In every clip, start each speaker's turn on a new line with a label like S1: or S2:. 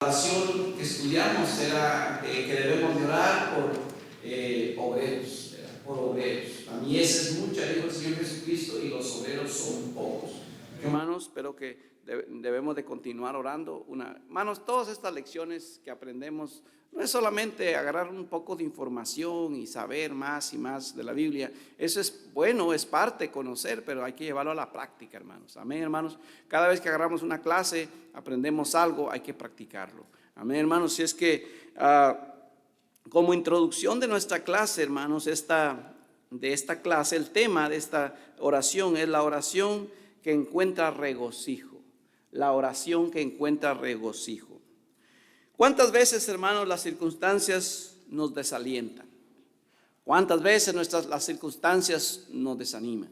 S1: oración que estudiamos era que debemos de orar por obreros, por obreros. La mies es mucha, dijo el Señor Jesucristo, y los obreros son pocos. Hermanos, espero que debemos de continuar orando. Hermanos, todas estas lecciones que aprendemos no es solamente agarrar un poco de información y saber más y más de la Biblia. Eso es bueno, es parte de conocer, pero hay que llevarlo a la práctica, hermanos. Amén, hermanos. Cada vez que agarramos una clase, aprendemos algo, hay que practicarlo. Amén, hermanos. Si es que como introducción de nuestra clase, hermanos, de esta clase, el tema de esta oración es la oración que encuentra regocijo. La oración que encuentra regocijo. ¿Cuántas veces, hermanos, las circunstancias nos desalientan? ¿Cuántas veces las circunstancias nos desaniman?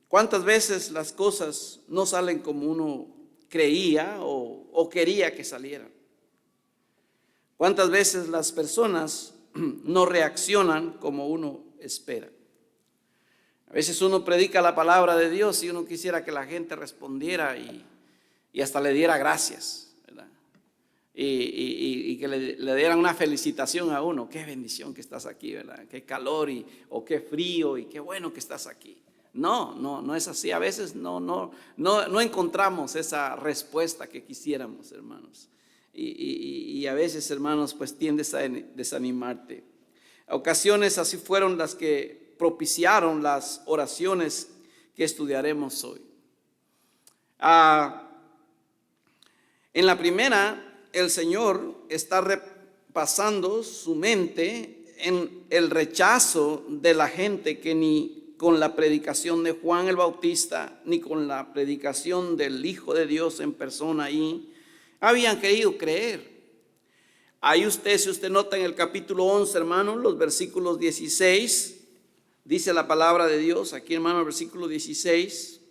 S1: ¿Cuántas veces las cosas no salen como uno creía o quería que salieran? ¿Cuántas veces las personas no reaccionan como uno espera? A veces uno predica la palabra de Dios y uno quisiera que la gente respondiera y hasta le diera gracias, ¿verdad? Y que le dieran una felicitación a uno. Qué bendición que estás aquí, ¿verdad? Qué calor o qué frío y qué bueno que estás aquí. No es así. A veces no encontramos esa respuesta que quisiéramos, hermanos. Y a veces, hermanos, pues tiendes a desanimarte. Ocasiones así fueron las que propiciaron las oraciones que estudiaremos hoy. En la primera, el Señor está repasando su mente en el rechazo de la gente que ni con la predicación de Juan el Bautista, ni con la predicación del Hijo de Dios en persona ahí, habían querido creer. Ahí si usted nota en el capítulo 11, hermano, los versículos 16, dice la palabra de Dios, aquí hermano, el versículo 16,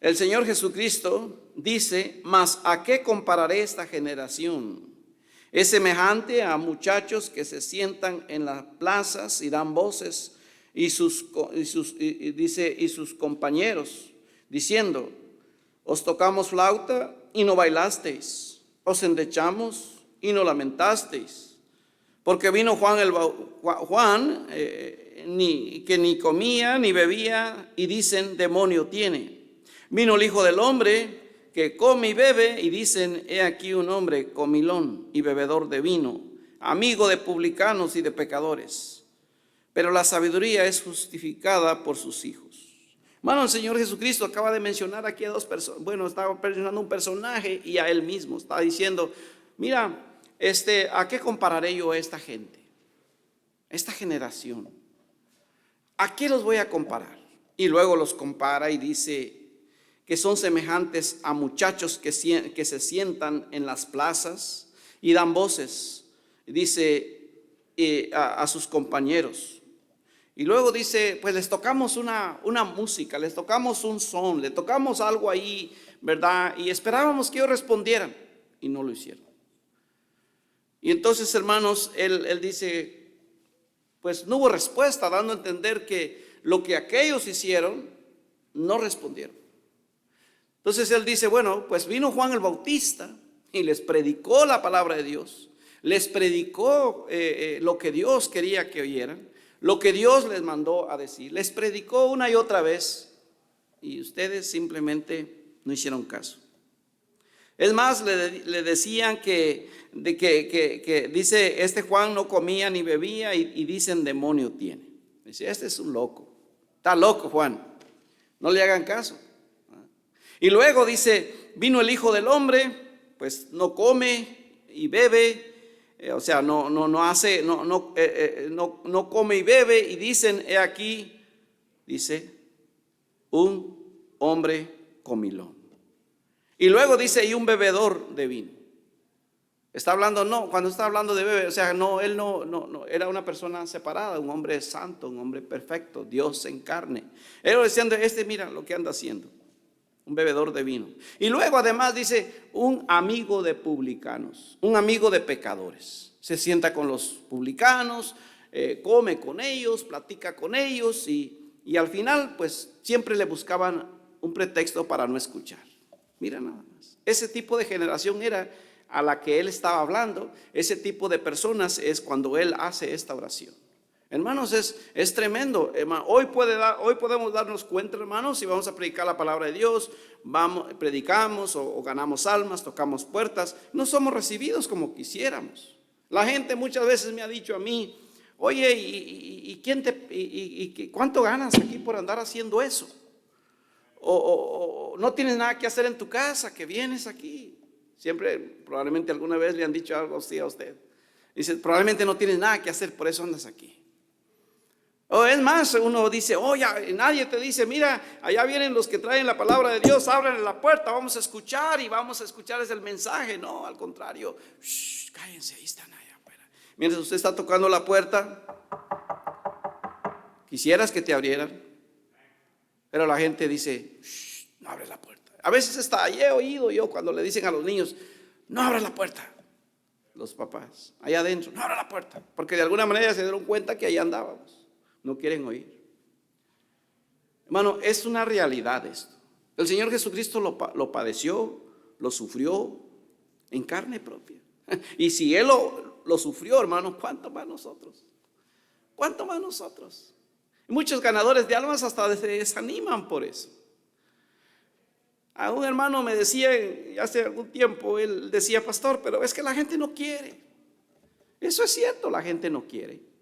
S1: el Señor Jesucristo dice: mas ¿a qué compararé esta generación? Es semejante a muchachos que se sientan en las plazas y dan voces y sus compañeros, diciendo: os tocamos flauta y no bailasteis, os endechamos y no lamentasteis. Porque vino Juan, que ni comía ni bebía, y dicen: demonio tiene. Vino el Hijo del Hombre, que come y bebe, y dicen: he aquí un hombre comilón y bebedor de vino, amigo de publicanos y de pecadores. Pero la sabiduría es justificada por sus hijos. Hermano, el Señor Jesucristo acaba de mencionar aquí a dos personas. Bueno, estaba mencionando un personaje y a él mismo. Está diciendo: mira, ¿a qué compararé yo a esta gente? Esta generación. ¿A qué los voy a comparar? Y luego los compara y dice que son semejantes a muchachos que se sientan en las plazas y dan voces, dice, a sus compañeros. Y luego dice: pues les tocamos una música, les tocamos un son, le tocamos algo ahí, ¿verdad? Y esperábamos que ellos respondieran, y no lo hicieron. Y entonces, hermanos, él dice, pues no hubo respuesta, dando a entender que lo que aquellos hicieron, no respondieron. Entonces él dice: bueno, pues vino Juan el Bautista y les predicó la palabra de Dios, les predicó lo que Dios quería que oyeran, lo que Dios les mandó a decir, les predicó una y otra vez, y ustedes simplemente no hicieron caso. Es más, le decían que dice: este Juan no comía ni bebía, y dicen: demonio tiene. Dice: este es un loco, está loco Juan, no le hagan caso. Y luego dice: vino el Hijo del Hombre, pues no come y bebe, o sea, no come y bebe, y dicen: he aquí, dice, un hombre comilón. Y luego dice: y un bebedor de vino. Está hablando, cuando está hablando de bebé, o sea, él no era una persona separada, un hombre santo, un hombre perfecto, Dios en carne. Ellos decían: mira lo que anda haciendo, un bebedor de vino. Y luego además dice: un amigo de publicanos, un amigo de pecadores. Se sienta con los publicanos, come con ellos, platica con ellos, y al final pues siempre le buscaban un pretexto para no escuchar. Mira nada más. Ese tipo de generación era a la que él estaba hablando. Ese tipo de personas es cuando él hace esta oración. Hermanos, es tremendo. Hoy podemos darnos cuenta, hermanos, si vamos a predicar la palabra de Dios, predicamos o ganamos almas, tocamos puertas, no somos recibidos como quisiéramos. La gente muchas veces me ha dicho a mí: oye, ¿cuánto ganas aquí por andar haciendo eso? O no tienes nada que hacer en tu casa, que vienes aquí. Siempre, probablemente alguna vez le han dicho algo así a usted. Dice: probablemente no tienes nada que hacer, por eso andas aquí. O es más, uno dice: oye, nadie te dice: mira, allá vienen los que traen la palabra de Dios, ábranle la puerta, vamos a escuchar el mensaje. No, al contrario, cállense, ahí están allá afuera. Mientras usted está tocando la puerta, quisieras que te abrieran, pero la gente dice: no abres la puerta. A veces hasta he oído yo cuando le dicen a los niños: no abras la puerta. Los papás, allá adentro: no abras la puerta, porque de alguna manera se dieron cuenta que allá andábamos. No quieren oír. Hermano, es una realidad esto. El Señor Jesucristo lo padeció, lo sufrió en carne propia. Y si Él lo sufrió, hermano, ¿cuánto más nosotros? ¿Cuánto más nosotros? Y muchos ganadores de almas hasta se desaniman por eso. A un hermano me decía hace algún tiempo, él decía: pastor, pero es que la gente no quiere. Eso es cierto, la gente no quiere.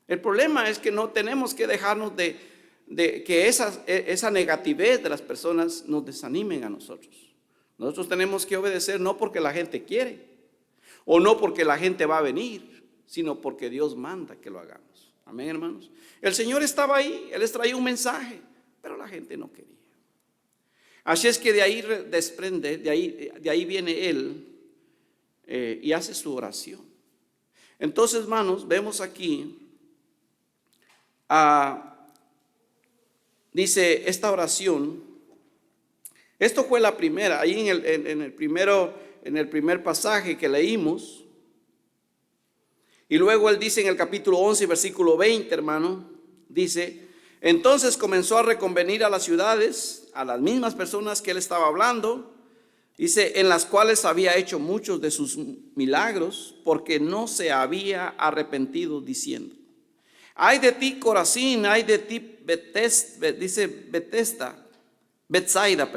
S1: El problema es que no tenemos que dejarnos de que esa negatividad de las personas nos desanimen a nosotros. Nosotros tenemos que obedecer, no porque la gente quiere o no porque la gente va a venir, sino porque Dios manda que lo hagamos. Amén, hermanos. El Señor estaba ahí, Él les traía un mensaje, pero la gente no quería. Así es que de ahí desprende, de ahí viene Él y hace su oración. Entonces, hermanos, vemos aquí, dice esta oración. Esto fue la primera, ahí en el primer pasaje que leímos. Y luego él dice en el capítulo 11, versículo 20, hermano, dice: entonces comenzó a reconvenir a las ciudades, a las mismas personas que él estaba hablando, dice, en las cuales había hecho muchos de sus milagros, porque no se había arrepentido, diciendo: ay de ti, Corazín, ay de ti, Betsaida,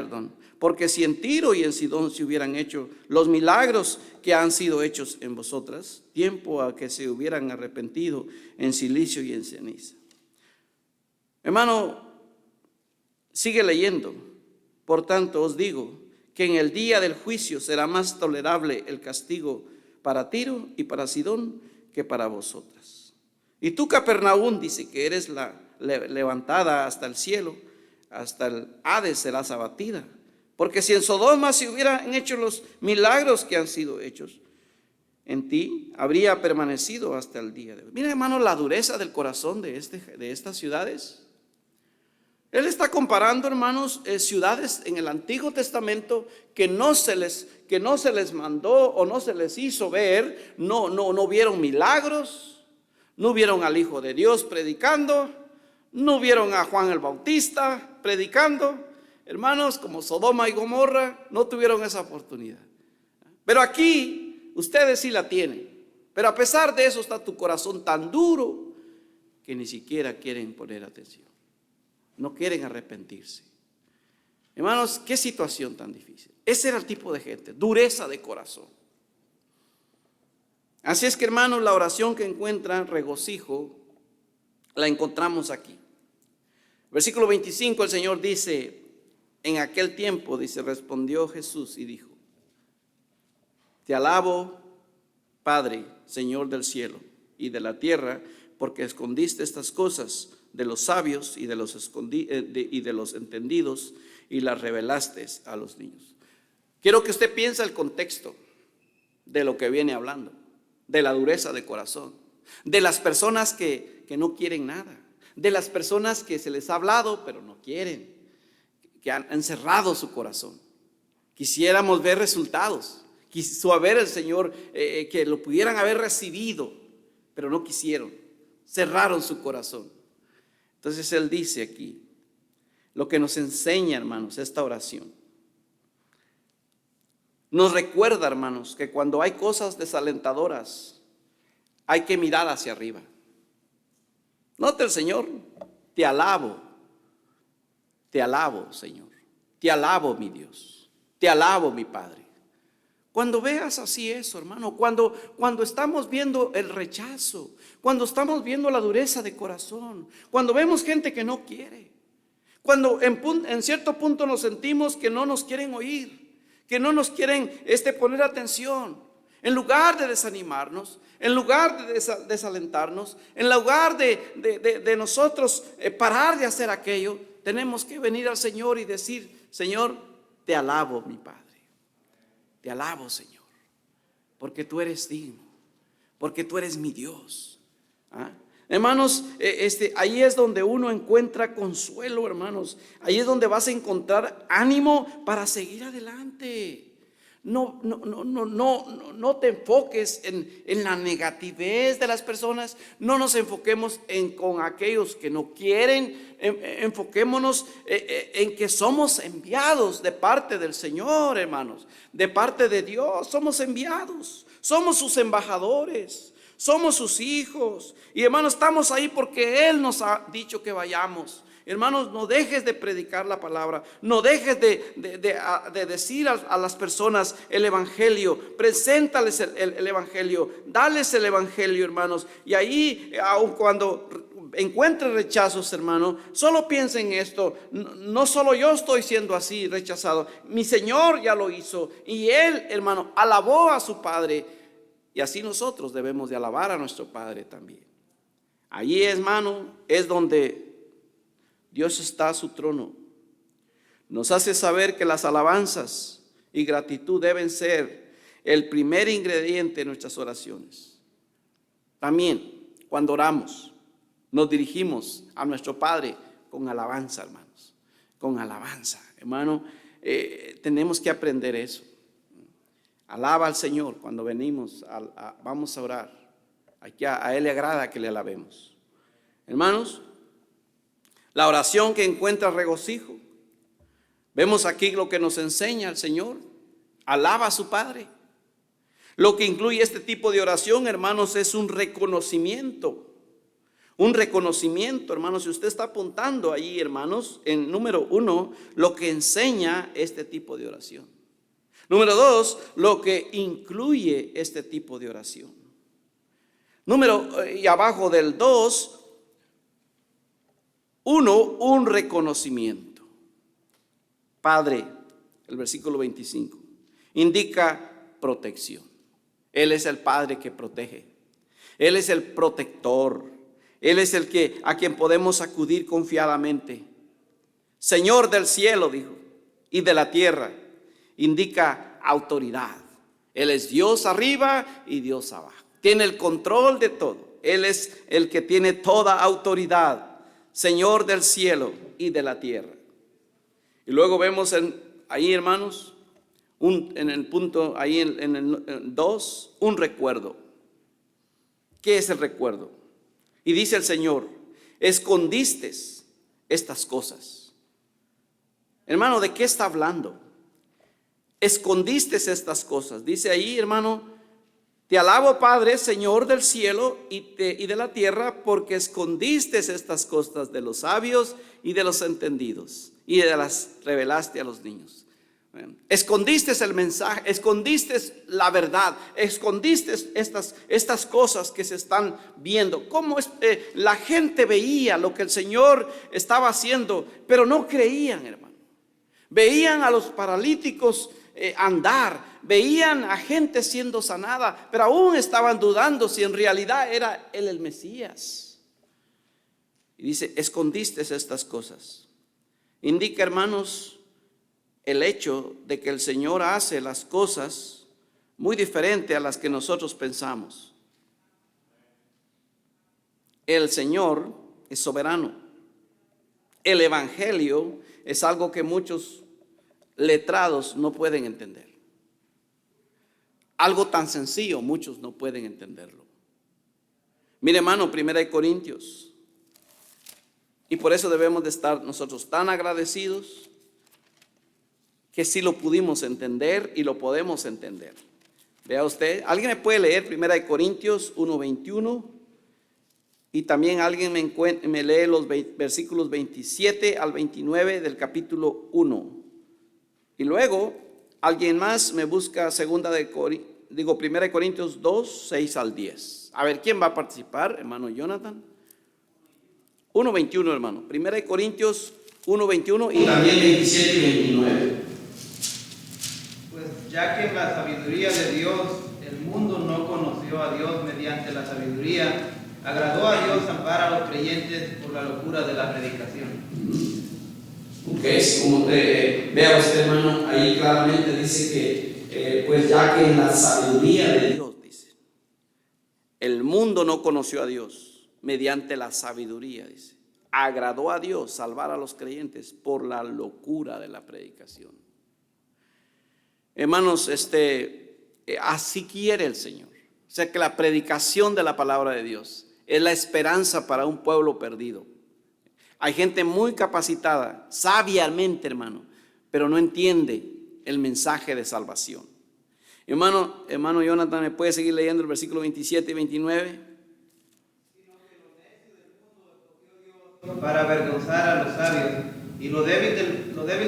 S1: porque si en Tiro y en Sidón se hubieran hecho los milagros que han sido hechos en vosotras, tiempo a que se hubieran arrepentido en silicio y en ceniza. Hermano, sigue leyendo. Por tanto os digo que en el día del juicio será más tolerable el castigo para Tiro y para Sidón que para vosotras. Y tú, Capernaum, dice que eres levantada hasta el cielo, hasta el Hades serás abatida. Porque si en Sodoma se hubieran hecho los milagros que han sido hechos, en ti habría permanecido hasta el día de hoy. Mira, hermano, la dureza del corazón de estas ciudades. Él está comparando, hermanos, ciudades en el Antiguo Testamento que no se les mandó o no se les hizo ver, no vieron milagros. No vieron al Hijo de Dios predicando, no vieron a Juan el Bautista predicando. Hermanos, como Sodoma y Gomorra, no tuvieron esa oportunidad. Pero aquí ustedes sí la tienen. Pero a pesar de eso está tu corazón tan duro que ni siquiera quieren poner atención. No quieren arrepentirse. Hermanos, qué situación tan difícil. Ese era el tipo de gente, dureza de corazón. Así es que, hermanos, la oración que encuentra regocijo la encontramos aquí. Versículo 25, el Señor dice: en aquel tiempo, dice, respondió Jesús y dijo: te alabo, Padre, Señor del cielo y de la tierra, porque escondiste estas cosas de los sabios y de los entendidos y las revelaste a los niños. Quiero que usted piense el contexto de lo que viene hablando. De la dureza de corazón, de las personas que no quieren nada, de las personas que se les ha hablado pero no quieren, que han encerrado su corazón. Quisiéramos ver resultados, quiso ver el Señor que lo pudieran haber recibido, pero no quisieron, cerraron su corazón. Entonces Él dice aquí, lo que nos enseña, hermanos, esta oración, nos recuerda, hermanos, que cuando hay cosas desalentadoras, hay que mirar hacia arriba. Note el Señor, te alabo, Señor, te alabo, mi Dios, te alabo, mi Padre. Cuando veas así eso, hermano, cuando estamos viendo el rechazo, cuando estamos viendo la dureza de corazón, cuando vemos gente que no quiere, cuando en cierto punto nos sentimos que no nos quieren oír, que no nos quieren poner atención, en lugar de desanimarnos, en lugar de desalentarnos, en lugar de nosotros parar de hacer aquello, tenemos que venir al Señor y decir: Señor, te alabo, mi Padre, te alabo, Señor, porque tú eres digno, porque tú eres mi Dios. Hermanos, ahí es donde uno encuentra consuelo, hermanos. Ahí es donde vas a encontrar ánimo para seguir adelante. No te enfoques en la negatividad de las personas. No nos enfoquemos con aquellos que no quieren. Enfoquémonos en que somos enviados de parte del Señor, hermanos. De parte de Dios somos enviados. Somos sus embajadores. Somos sus hijos. Y hermanos, estamos ahí porque Él nos ha dicho que vayamos. Hermanos, no dejes de predicar la palabra. No dejes de decir a las personas el evangelio. Preséntales el evangelio. Dales el evangelio, hermanos. Y ahí, aun cuando encuentre rechazos, hermano, solo piensa en esto: no solo yo estoy siendo así rechazado, mi Señor ya lo hizo. Y Él, hermano, alabó a su Padre. Y así nosotros debemos de alabar a nuestro Padre también. Allí, hermano, es donde Dios está a su trono. Nos hace saber que las alabanzas y gratitud deben ser el primer ingrediente de nuestras oraciones. También, cuando oramos, nos dirigimos a nuestro Padre con alabanza, hermanos. Con alabanza, hermano. Tenemos que aprender eso. Alaba al Señor cuando venimos, vamos a orar. Aquí a Él le agrada que le alabemos. Hermanos, la oración que encuentra regocijo. Vemos aquí lo que nos enseña el Señor. Alaba a su Padre. Lo que incluye este tipo de oración, hermanos, es un reconocimiento. Un reconocimiento, hermanos. Si usted está apuntando ahí, hermanos, en número 1, lo que enseña este tipo de oración. Número 2, lo que incluye este tipo de oración. Y abajo del 2, 1, un reconocimiento. Padre, el versículo 25, indica protección. Él es el Padre que protege. Él es el protector. Él es a quien podemos acudir confiadamente. Señor del cielo, dijo, y de la tierra. Indica autoridad. Él es Dios arriba y Dios abajo. Tiene el control de todo. Él es el que tiene toda autoridad. Señor del cielo y de la tierra. Y luego vemos ahí, hermanos, en el punto, ahí en el 2, un recuerdo. ¿Qué es el recuerdo? Y dice el Señor: escondiste estas cosas. Hermano, ¿de qué está hablando? Escondiste estas cosas. Dice ahí, hermano: te alabo, Padre, Señor del cielo y de la tierra, porque escondiste estas cosas de los sabios y de los entendidos, y las revelaste a los niños. Escondiste el mensaje, escondiste la verdad, escondiste estas cosas que se están viendo. Cómo la gente veía lo que el Señor estaba haciendo, pero no creían, hermano. Veían a los paralíticos andar, veían a gente siendo sanada, pero aún estaban dudando si en realidad era Él el Mesías. Y dice: escondiste estas cosas. Indica, hermanos, el hecho de que el Señor hace las cosas muy diferente a las que nosotros pensamos. El Señor es soberano. El evangelio es algo que muchos letrados no pueden entender. Algo tan sencillo, muchos no pueden entenderlo. Mire, hermano, 1 Corintios. Y por eso debemos de estar nosotros tan agradecidos que sí lo pudimos entender y lo podemos entender. Vea usted, alguien me puede leer 1 Corintios 1:21 y también alguien me lee los versículos 27 al 29 del capítulo 1. Y luego alguien más me busca 1 Corintios 2, 6 al 10. A ver, ¿quién va a participar? Hermano Jonathan. 1:21, hermano. 1 Corintios 1:21 y también 27 y 29.
S2: Pues ya que en la sabiduría de Dios el mundo no conoció a Dios mediante la sabiduría, agradó a Dios salvar a los creyentes por la locura de la predicación.
S1: Ok, como vea usted, hermano, ahí claramente dice que pues ya que en la sabiduría de Dios, dice, el mundo no conoció a Dios mediante la sabiduría, dice, agradó a Dios salvar a los creyentes por la locura de la predicación. Hermanos, así quiere el Señor. O sea que la predicación de la palabra de Dios es la esperanza para un pueblo perdido. Hay gente muy capacitada, sabiamente, hermano, pero no entiende el mensaje de salvación. Hermano Jonathan, ¿me puede seguir leyendo el versículo 27 y 29?
S2: Para avergonzar a los sabios, y lo débil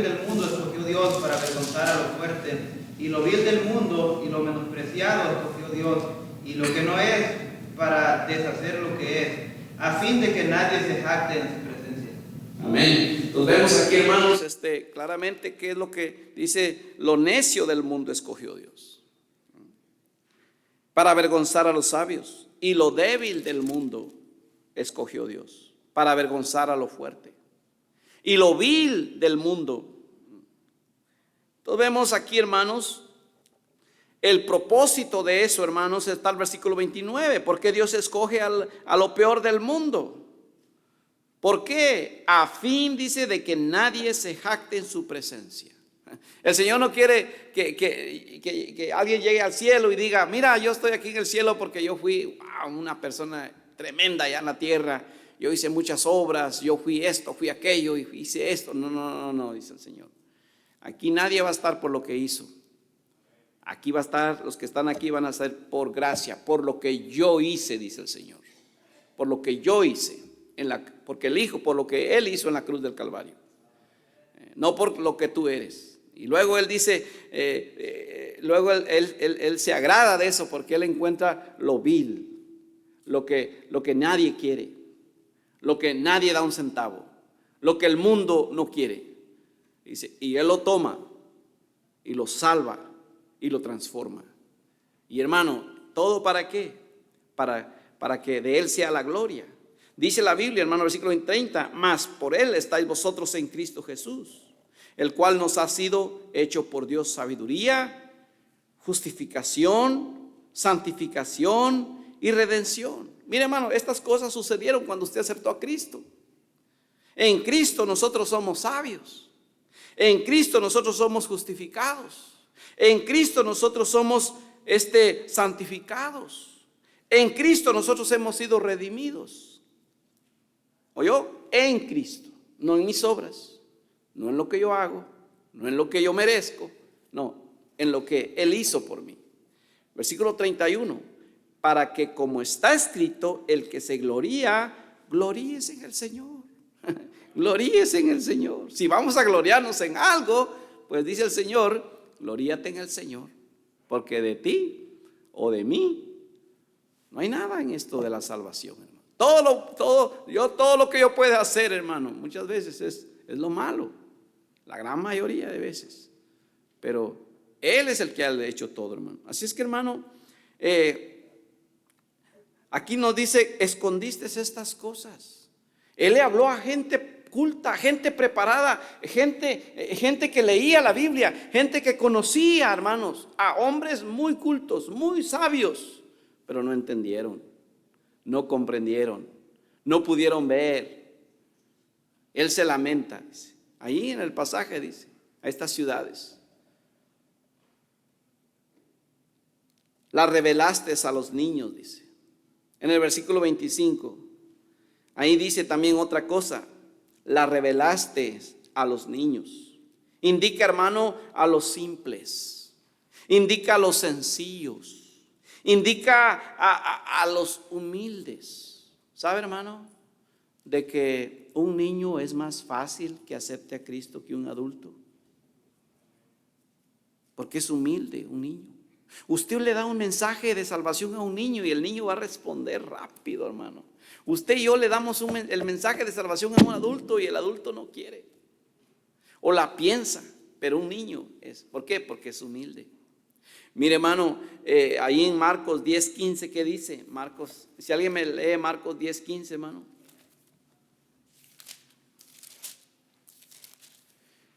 S2: del mundo escogió Dios para avergonzar a lo fuerte, y lo vil del mundo y lo menospreciado escogió Dios, y lo que no es, para deshacer lo que es, a fin de que nadie se jacte en su presencia.
S1: Amén. Entonces vemos aquí, hermanos, claramente qué es lo que dice: lo necio del mundo escogió Dios para avergonzar a los sabios, y lo débil del mundo escogió Dios para avergonzar a lo fuerte, y lo vil del mundo. Entonces vemos aquí, hermanos, el propósito de eso, hermanos, está el versículo 29. ¿Por qué Dios escoge a lo peor del mundo? ¿Por qué? A fin, dice, de que nadie se jacte en su presencia. El Señor no quiere que alguien llegue al cielo y diga: mira, yo estoy aquí en el cielo porque yo fui una persona tremenda allá en la tierra. Yo hice muchas obras, yo fui esto, fui aquello, y hice esto. No, dice el Señor. Aquí nadie va a estar por lo que hizo. Aquí va a estar, los que están aquí van a ser por gracia, por lo que yo hice, dice el Señor. Por lo que yo hice, porque el Hijo, por lo que Él hizo en la cruz del Calvario. No por lo que tú eres. Y luego Él dice, luego él se agrada de eso, porque Él encuentra lo vil, lo que nadie quiere, lo que nadie da un centavo, lo que el mundo no quiere. Dice, y Él lo toma y lo salva y lo transforma. Y hermano, ¿todo para qué? Para que de Él sea la gloria. Dice la Biblia, hermano, versículo 30, mas por Él estáis vosotros en Cristo Jesús, el cual nos ha sido hecho por Dios sabiduría, justificación, santificación y redención. Mire, hermano, estas cosas sucedieron cuando usted aceptó a Cristo. En Cristo nosotros somos sabios. En Cristo nosotros somos justificados. En Cristo nosotros somos santificados. En Cristo nosotros hemos sido redimidos. ¿Oyó? En Cristo, no en mis obras, no en lo que yo hago, no en lo que yo merezco, no, en lo que Él hizo por mí. Versículo 31, para que como está escrito, el que se gloría, gloríese en el Señor. Gloríese en el Señor. Si vamos a gloriarnos en algo, pues dice el Señor, gloríate en el Señor, porque de ti o de mí no hay nada en esto de la salvación, hermano. Todo lo que yo pueda hacer, hermano, muchas veces es lo malo, la gran mayoría de veces, pero Él es el que ha hecho todo, hermano. Así es que, hermano, aquí nos dice, escondiste estas cosas. Él le habló a gente culta, gente preparada, gente que leía la Biblia, gente que conocía, hermanos, a hombres muy cultos, muy sabios, pero no entendieron, no comprendieron, no pudieron ver. Él se lamenta, dice, ahí en el pasaje dice, a estas ciudades. La revelaste a los niños, dice. En el versículo 25, ahí dice también otra cosa, la revelaste a los niños. indica, hermano, a los simples, indica a los sencillos, indica a los humildes. ¿Sabe, hermano? De que un niño es más fácil que acepte a Cristo que un adulto, porque es humilde un niño. Usted le da un mensaje de salvación a un niño y el niño va a responder rápido, hermano. Usted y yo le damos el mensaje de salvación a un adulto y el adulto no quiere, o la piensa, pero un niño es. ¿Por qué? Porque es humilde. Mire, hermano, ahí en Marcos 10:15, ¿qué dice? Marcos, si alguien me lee Marcos 10:15, hermano.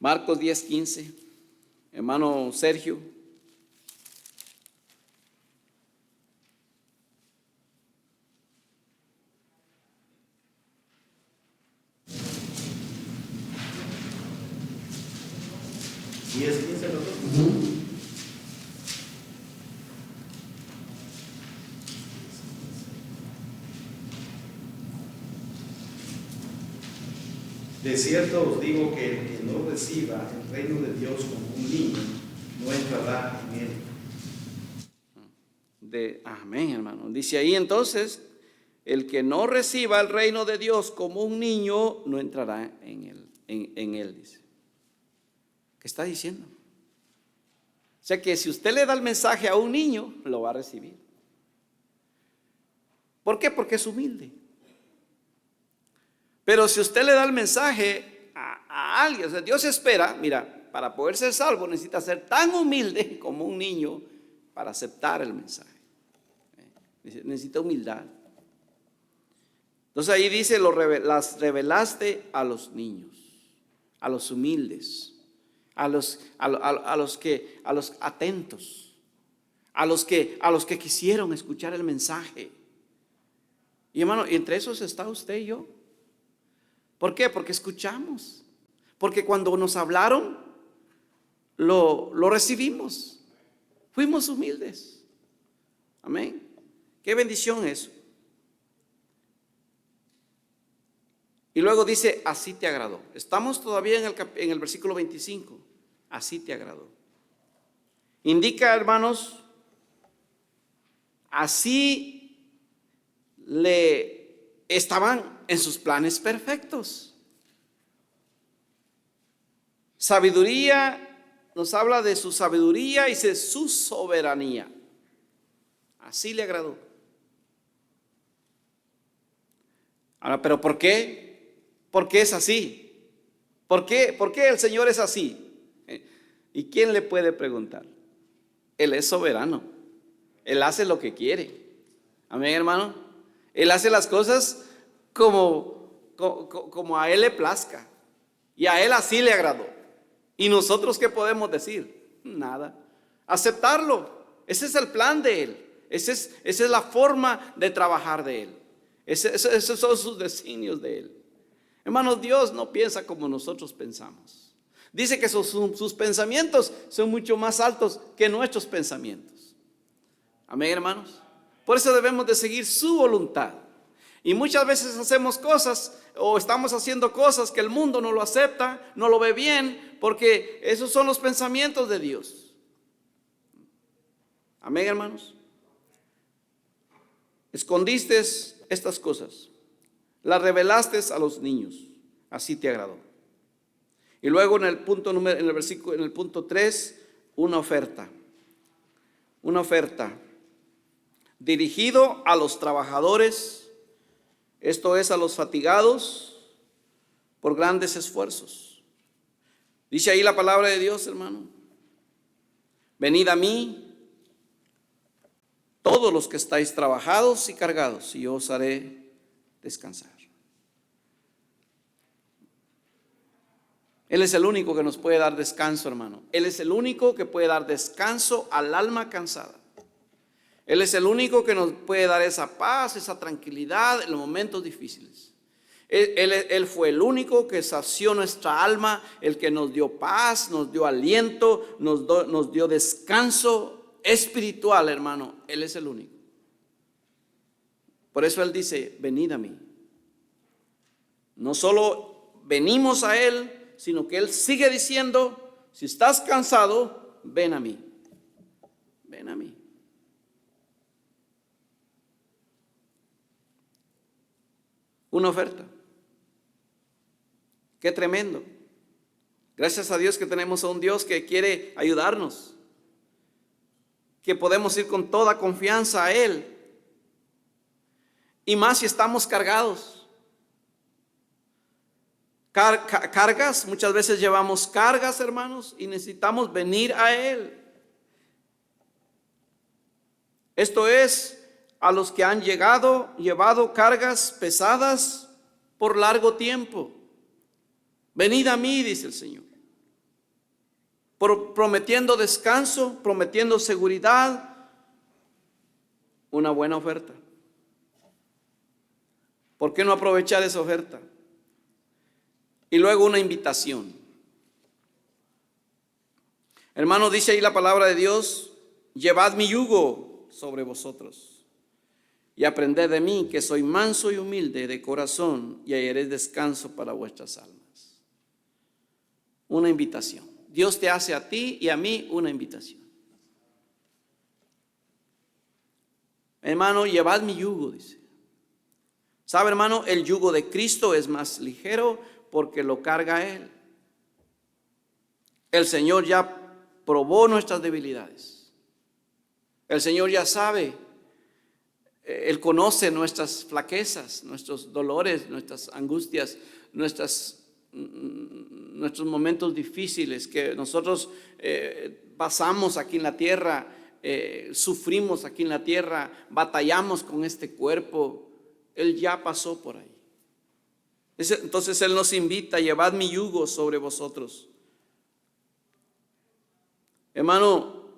S1: Marcos 10:15, hermano Sergio.
S3: ¿Y es 15 los dos? De cierto os digo que el que no reciba el reino de Dios como un niño, no entrará en él.
S1: Amén, hermano. Dice ahí entonces, el que no reciba el reino de Dios como un niño, no entrará en él, dice. ¿Qué está diciendo? O sea que si usted le da el mensaje a un niño, lo va a recibir. ¿Por qué? Porque es humilde. Pero si usted le da el mensaje a alguien, o sea, Dios espera, mira, para poder ser salvo necesita ser tan humilde como un niño para aceptar el mensaje. Necesita humildad. Entonces ahí dice, las revelaste a los niños, a los humildes, a los atentos, a los que quisieron escuchar el mensaje. Y hermano, entre esos está usted y yo. ¿Por qué? Porque escuchamos. Porque cuando nos hablaron, lo recibimos. Fuimos humildes. Amén. Qué bendición eso. Y luego dice, así te agradó. Estamos todavía en el versículo 25. Así te agradó. Indica, hermanos, así le estaban en sus planes perfectos. Sabiduría, nos habla de su sabiduría y de su soberanía. Así le agradó. Ahora, ¿pero por qué? ¿Por qué es así? ¿Por qué el Señor es así? ¿Y quién le puede preguntar? Él es soberano. Él hace lo que quiere. Amén, hermano. Él hace las cosas como a Él le plazca. Y a Él así le agradó. ¿Y nosotros qué podemos decir? Nada. Aceptarlo. Ese es el plan de Él. Esa es la forma de trabajar de Él. Esos son sus designios de Él. Hermanos, Dios no piensa como nosotros pensamos. Dice que sus pensamientos son mucho más altos que nuestros pensamientos. Amén, hermanos. Por eso debemos de seguir su voluntad. Y muchas veces hacemos cosas o estamos haciendo cosas que el mundo no lo acepta, no lo ve bien, porque esos son los pensamientos de Dios. Amén, hermanos. Escondiste estas cosas, las revelaste a los niños, así te agradó. Y luego en el punto 3, una oferta dirigido a los trabajadores, esto es, a los fatigados por grandes esfuerzos. Dice ahí la palabra de Dios, hermano: venid a mí todos los que estáis trabajados y cargados, y yo os haré descansar. Él es el único que nos puede dar descanso, hermano. Él es el único que puede dar descanso al alma cansada. Él es el único que nos puede dar esa paz, esa tranquilidad en los momentos difíciles. Él fue el único que sació nuestra alma, el que nos dio paz, nos dio aliento, nos dio descanso espiritual, hermano. Él es el único. Por eso Él dice: venid a mí. No solo venimos a Él, sino que Él sigue diciendo: Si estás cansado, ven a mí. Ven a mí. Una oferta. Qué tremendo. Gracias a Dios que tenemos a un Dios que quiere ayudarnos, que podemos ir con toda confianza a Él, y más si estamos cargados. Cargas, muchas veces llevamos cargas, hermanos, y necesitamos venir a Él. Esto es a los que han llevado cargas pesadas por largo tiempo. Venid a mí, dice el Señor, prometiendo descanso, prometiendo seguridad, una buena oferta. ¿Por qué no aprovechar esa oferta? Y luego una invitación. Hermano, dice ahí la palabra de Dios: llevad mi yugo sobre vosotros y aprended de mí, que soy manso y humilde de corazón, y hallaréis descanso para vuestras almas. Una invitación. Dios te hace a ti y a mí una invitación. Hermano, llevad mi yugo, dice. ¿Sabe, hermano? El yugo de Cristo es más ligero porque lo carga Él. El Señor ya probó nuestras debilidades. El Señor ya sabe. Él conoce nuestras flaquezas, nuestros dolores, nuestras angustias, nuestros momentos difíciles que nosotros pasamos aquí en la tierra, sufrimos aquí en la tierra, batallamos con este cuerpo. Él ya pasó por ahí. Entonces Él nos invita: llevad mi yugo sobre vosotros. Hermano,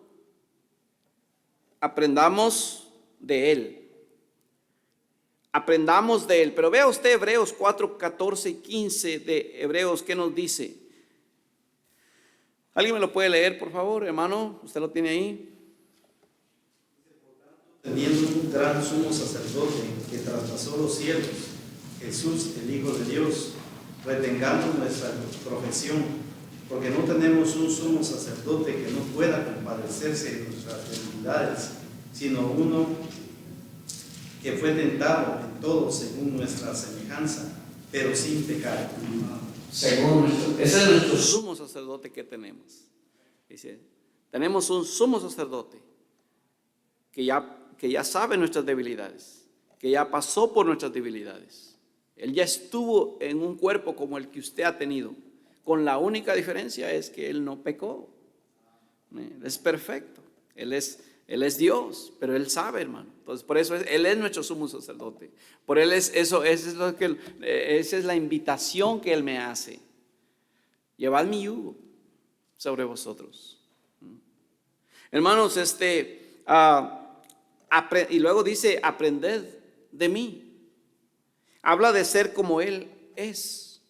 S1: aprendamos de Él. Aprendamos de Él. Pero vea usted Hebreos 4, 14 y 15 de Hebreos, ¿qué nos dice? ¿Alguien me lo puede leer, por favor, hermano? ¿Usted lo tiene ahí?
S3: Teniendo un gran sumo sacerdote que traspasó los cielos, Jesús, el Hijo de Dios, retengamos nuestra profesión, porque no tenemos un sumo sacerdote que no pueda compadecerse de nuestras debilidades, sino uno que fue tentado en todo según nuestra semejanza, pero sin pecado.
S1: Ese es nuestro sumo sacerdote que tenemos. Dice, tenemos un sumo sacerdote que ya sabe nuestras debilidades, que ya pasó por nuestras debilidades. Él ya estuvo en un cuerpo como el que usted ha tenido, con la única diferencia es que Él no pecó. Él es perfecto, Él es Dios, pero Él sabe, hermano. Entonces, por eso Él es nuestro sumo sacerdote. Por Él esa es la invitación que Él me hace. Llevad mi yugo sobre vosotros. Hermanos, y luego dice: aprended de mí. Habla de ser como Él es,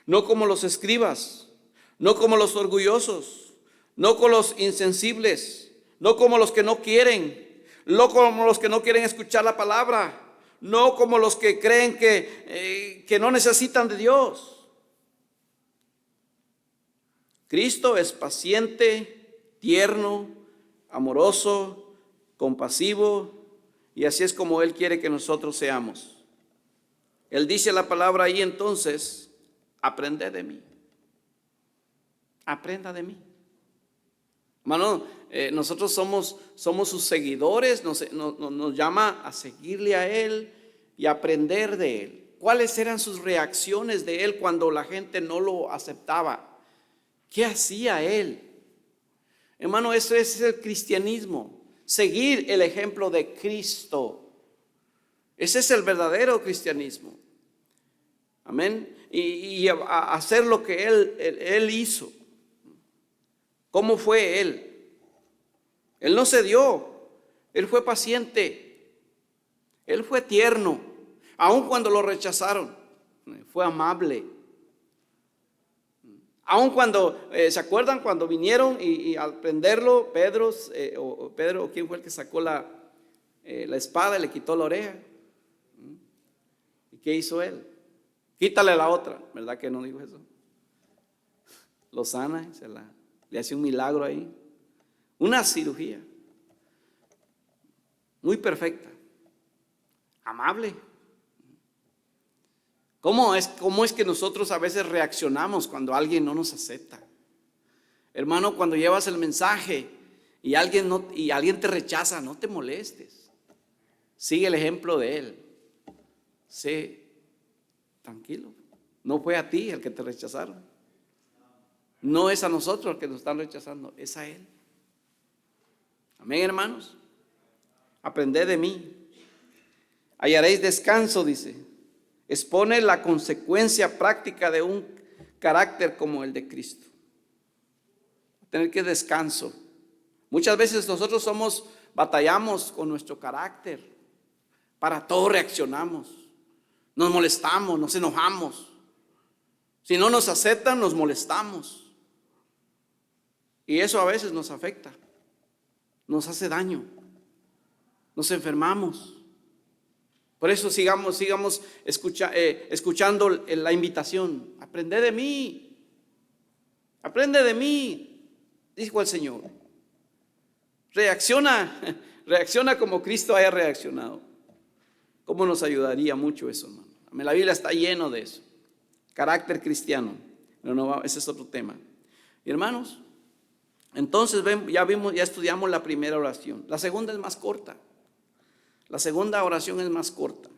S1: no como los escribas, no como los orgullosos, no como los insensibles, no como los que no quieren, no como los que no quieren escuchar la palabra, no como los que creen que no necesitan de Dios. Cristo es paciente, tierno, amoroso, compasivo, y así es como Él quiere que nosotros seamos. Él dice la palabra ahí entonces: aprended de mí. Aprenda de mí. Hermano, nosotros somos sus seguidores, nos llama a seguirle a Él y aprender de Él. ¿Cuáles eran sus reacciones de Él cuando la gente no lo aceptaba? ¿Qué hacía Él? Hermano, eso es el cristianismo. Seguir el ejemplo de Cristo. Ese es el verdadero cristianismo. Amén. Y a hacer lo que Él hizo. ¿Cómo fue Él? Él no cedió. Él fue paciente. Él fue tierno. Aun cuando lo rechazaron, fue amable. Aun cuando, ¿se acuerdan cuando vinieron y al prenderlo, Pedro, ¿quién fue el que sacó la espada y le quitó la oreja? ¿Y qué hizo él? Quítale la otra, ¿verdad que no dijo eso? Lo sana y se la le hacía un milagro ahí, una cirugía muy perfecta, amable. ¿Cómo es que nosotros a veces reaccionamos cuando alguien no nos acepta? Hermano, cuando llevas el mensaje y alguien te rechaza, no te molestes. Sigue el ejemplo de él. Sé tranquilo. No fue a ti el que te rechazaron. No es a nosotros el que nos están rechazando, es a él. Amén, hermanos. Aprended de mí. Hallaréis descanso, dice. Expone la consecuencia práctica de un carácter como el de Cristo. Tener que descanso. Muchas veces nosotros batallamos con nuestro carácter. Para todo reaccionamos. Nos molestamos, nos enojamos. Si no nos aceptan, nos molestamos. Y eso a veces nos afecta. Nos hace daño. Nos enfermamos. Por eso sigamos escuchando la invitación. Aprende de mí. Aprende de mí, dijo el Señor. Reacciona como Cristo haya reaccionado. ¿Cómo nos ayudaría mucho eso, hermano? La Biblia está lleno de eso. Carácter cristiano. No, ese es otro tema. Y hermanos, entonces ya estudiamos la primera oración. La segunda es más corta. La segunda oración es más corta.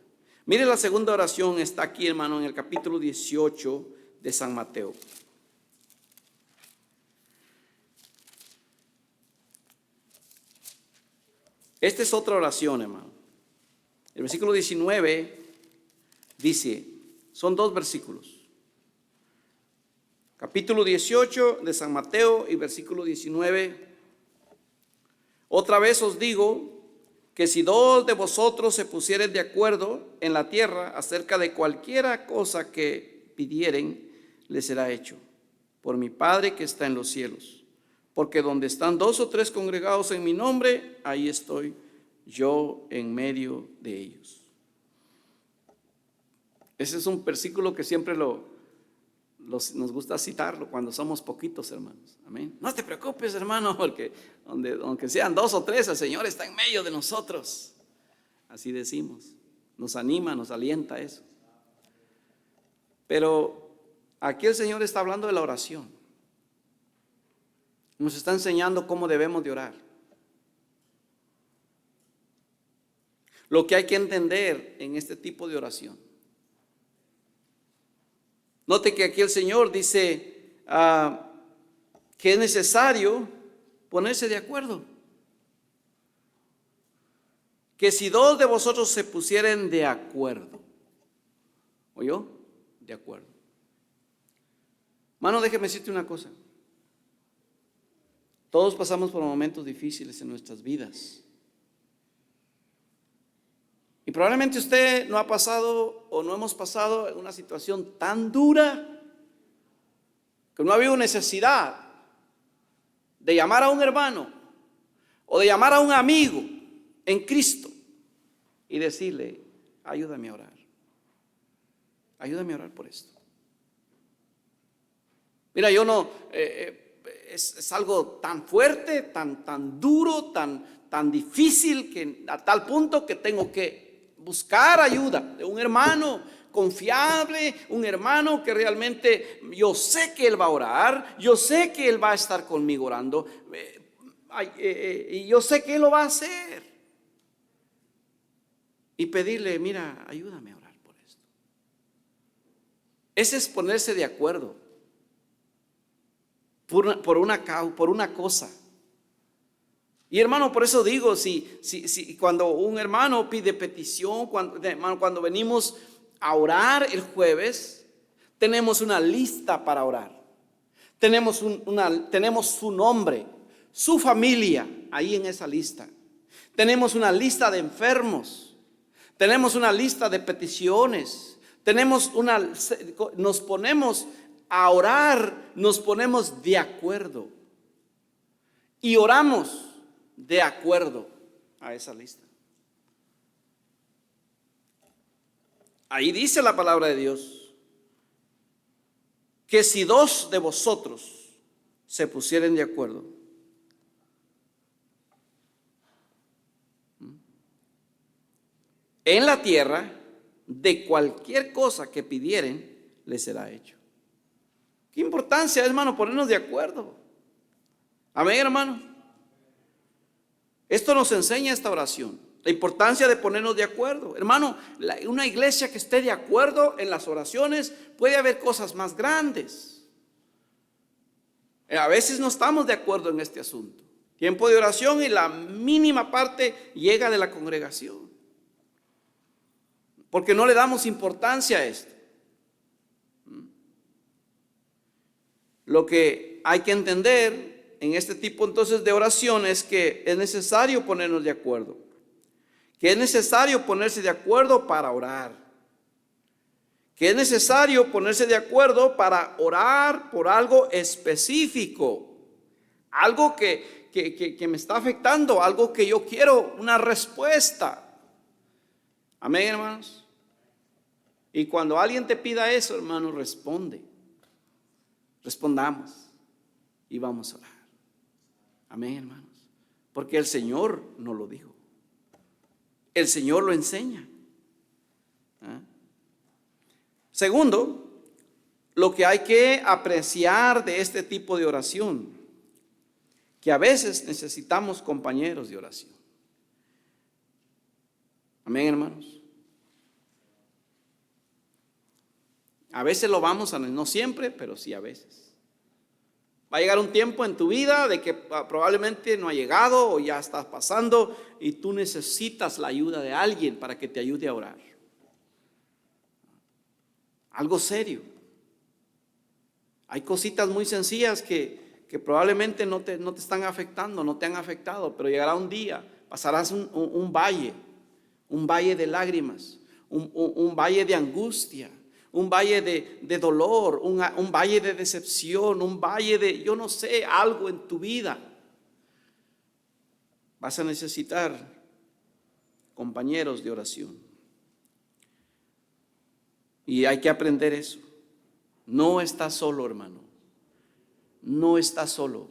S1: Mire, la segunda oración está aquí, hermano, en el capítulo 18 de San Mateo. Esta es otra oración, hermano. El versículo 19 dice, son dos versículos. Capítulo 18 de San Mateo y versículo 19. Otra vez os digo que si dos de vosotros se pusieren de acuerdo en la tierra acerca de cualquiera cosa que pidieren, les será hecho por mi Padre que está en los cielos. Porque donde están dos o tres congregados en mi nombre, ahí estoy yo en medio de ellos. Ese es un versículo que siempre nos gusta citarlo cuando somos poquitos, hermanos. Amén. No te preocupes, hermano, porque aunque sean dos o tres, el Señor está en medio de nosotros. Así decimos. Nos anima, nos alienta eso. Pero aquí el Señor está hablando de la oración. Nos está enseñando cómo debemos de orar. Lo que hay que entender en este tipo de oración. Note que aquí el Señor dice que es necesario ponerse de acuerdo. Que si dos de vosotros se pusieren de acuerdo. ¿Oyó? De acuerdo. Mano, déjeme decirte una cosa. Todos pasamos por momentos difíciles en nuestras vidas. Y probablemente usted no ha pasado o no hemos pasado en una situación tan dura que no ha habido necesidad de llamar a un hermano o de llamar a un amigo en Cristo y decirle, ayúdame a orar. Ayúdame a orar por esto. Mira, yo no, es algo tan fuerte, tan duro, tan difícil, que a tal punto que tengo que buscar ayuda de un hermano confiable, un hermano que realmente yo sé que él va a orar, yo sé que él va a estar conmigo orando, y yo sé que él lo va a hacer. Y pedirle, mira, ayúdame a orar por esto. Ese es ponerse de acuerdo por una cosa. Y hermano, por eso digo, si cuando un hermano pide petición, cuando venimos a orar el jueves, tenemos una lista para orar. Tenemos su nombre, su familia ahí en esa lista. Tenemos una lista de enfermos. Tenemos una lista de peticiones. Nos ponemos a orar, nos ponemos de acuerdo. Y oramos de acuerdo a esa lista. Ahí dice la palabra de Dios que si dos de vosotros se pusieren de acuerdo. En la tierra, de cualquier cosa que pidieren, les será hecho. ¿Qué importancia es, hermano, ponernos de acuerdo? Amén, hermano. Esto nos enseña esta oración, la importancia de ponernos de acuerdo. Hermano, una iglesia que esté de acuerdo en las oraciones, puede haber cosas más grandes. A veces no estamos de acuerdo en este asunto. Tiempo de oración y la mínima parte llega de la congregación, porque no le damos importancia a esto. Lo que hay que entender en este tipo entonces de oración es que es necesario ponernos de acuerdo, que es necesario ponerse de acuerdo para orar, que es necesario ponerse de acuerdo para orar por algo específico, algo que me está afectando, algo que yo quiero una respuesta. Amén, hermanos. Y cuando alguien te pida eso, hermano, respondamos y vamos a orar. Amén, hermanos. Porque el Señor nos lo dijo. El Señor lo enseña. Segundo, lo que hay que apreciar de este tipo de oración, que a veces necesitamos compañeros de oración. Amén, hermanos. A veces lo vamos a, no siempre, pero sí a veces. Va a llegar un tiempo en tu vida de que probablemente no ha llegado o ya estás pasando y tú necesitas la ayuda de alguien para que te ayude a orar. Algo serio. Hay cositas muy sencillas que probablemente no te están afectando, no te han afectado, pero llegará un día, pasarás un valle de lágrimas, un valle de angustia, un valle de dolor, un valle de decepción, un valle de, yo no sé, algo en tu vida. Vas a necesitar compañeros de oración. Y hay que aprender eso. No estás solo, hermano. No estás solo.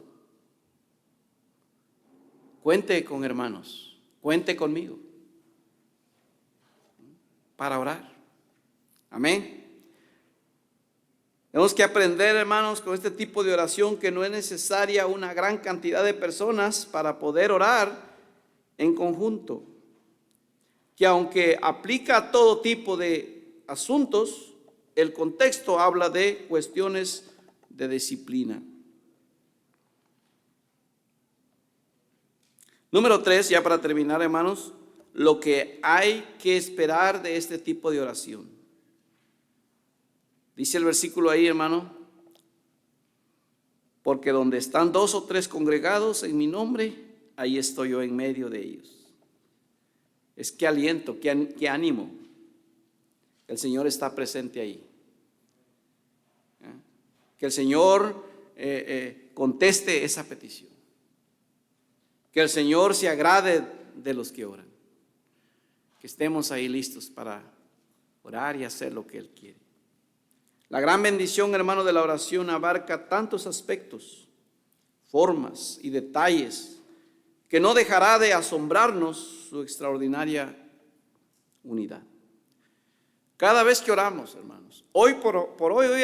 S1: Cuente con hermanos. Cuente conmigo para orar. Amén. Tenemos que aprender, hermanos, con este tipo de oración que no es necesaria una gran cantidad de personas para poder orar en conjunto. Que aunque aplica a todo tipo de asuntos, el contexto habla de cuestiones de disciplina. Número 3, ya para terminar, hermanos, lo que hay que esperar de este tipo de oración. Dice el versículo ahí, hermano, porque donde están 2 o 3 congregados en mi nombre, ahí estoy yo en medio de ellos. Es que aliento, que ánimo. El Señor está presente ahí. Que el Señor conteste esa petición. Que el Señor se agrade de los que oran. Que estemos ahí listos para orar y hacer lo que Él quiere. La gran bendición, hermano, de la oración abarca tantos aspectos, formas y detalles que no dejará de asombrarnos su extraordinaria unidad. Cada vez que oramos, hermanos, hoy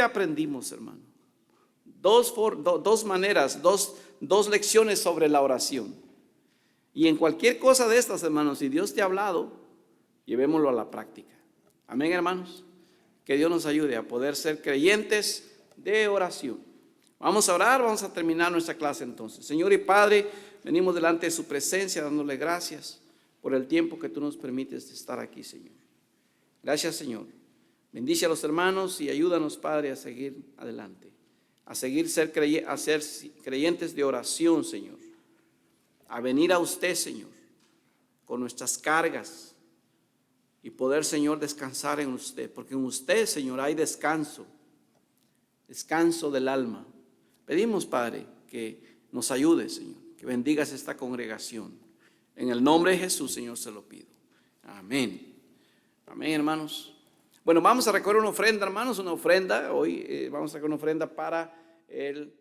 S1: aprendimos, hermano, dos maneras, dos lecciones sobre la oración. Y en cualquier cosa de estas, hermanos, si Dios te ha hablado, llevémoslo a la práctica. Amén, hermanos. Que Dios nos ayude a poder ser creyentes de oración. Vamos a orar, vamos a terminar nuestra clase entonces. Señor y Padre, venimos delante de su presencia dándole gracias por el tiempo que tú nos permites de estar aquí, Señor. Gracias, Señor. Bendice a los hermanos y ayúdanos, Padre, a seguir adelante, a ser creyentes de oración, Señor, a venir a usted, Señor, con nuestras cargas, y poder, Señor, descansar en usted, porque en usted, Señor, hay descanso del alma. Pedimos, Padre, que nos ayude, Señor, que bendigas esta congregación. En el nombre de Jesús, Señor, se lo pido. Amén. Amén, hermanos. Bueno, vamos a recoger una ofrenda, hermanos, una ofrenda. Hoy vamos a recoger una ofrenda para el